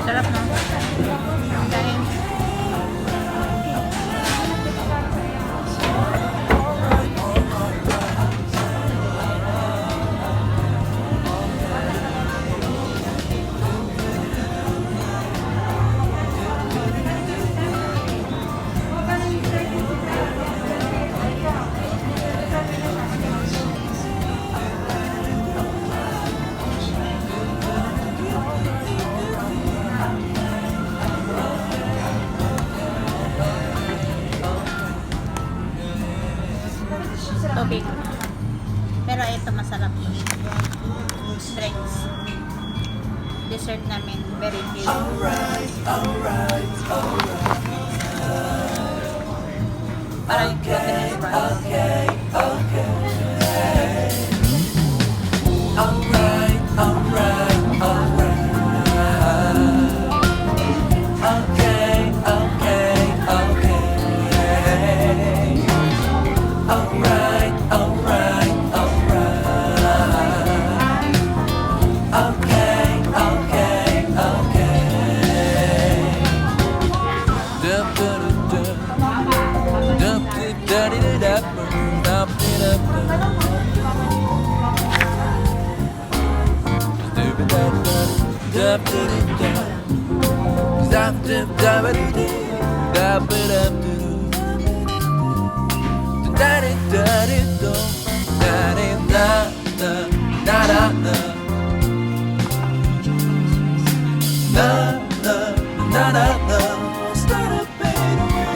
Sarap na. Dahil tubig. Pero ito masarap. Drinks. Dessert namin. Very good. Parang glutinous rice.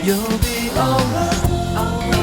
You'll be alright. Yum.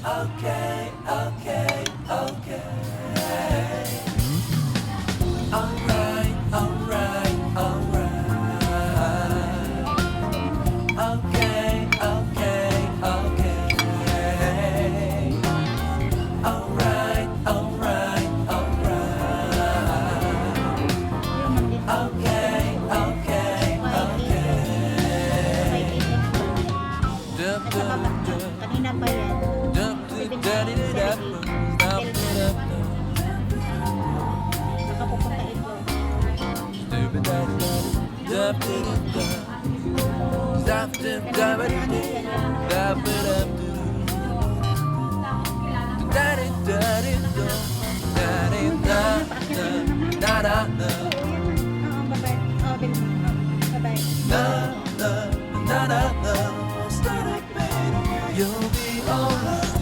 Okay, okay, okay. Alright, alright, alright. Okay, okay, okay. Alright, alright, alright. Okay, okay, okay. Nasa baba. Kanina pa yan. Nakapupunta ito. You'll be alright.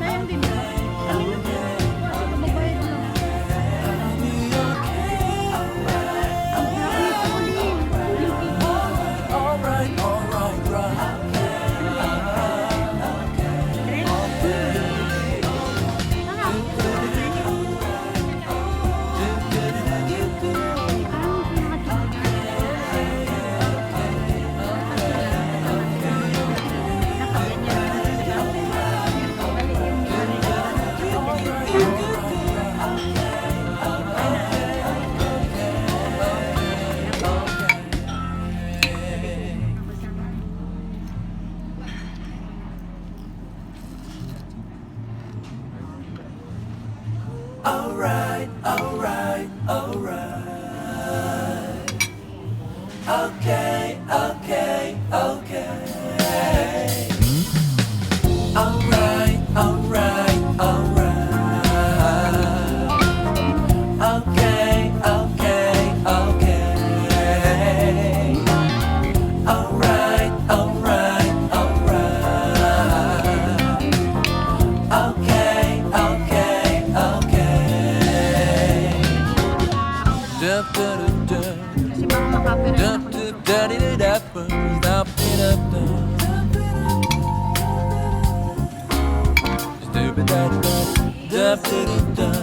Sayang din ba? Kami na po. Mabayad lang. Alright, alright, right. okay, okay, okay. Alright, alright, alright. Okay, okay, okay. Alright, alright, alright. Okay, okay, okay. Dup, dup, dup, Kasi baka makapira na dup, ako. dup, da-di-da-da, dup, dup, dup.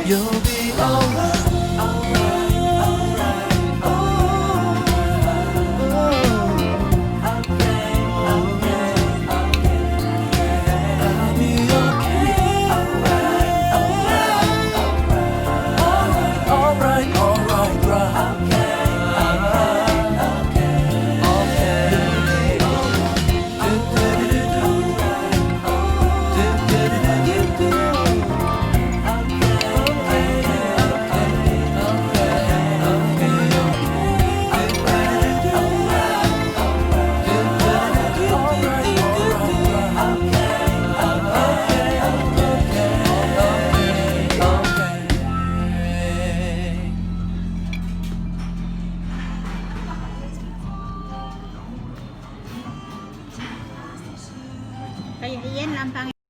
You'll be alright, alright, alright, okay, okay, okay. I'll be okay, alright, alright, alright, alright, alright, right. Kaya iyan lang pang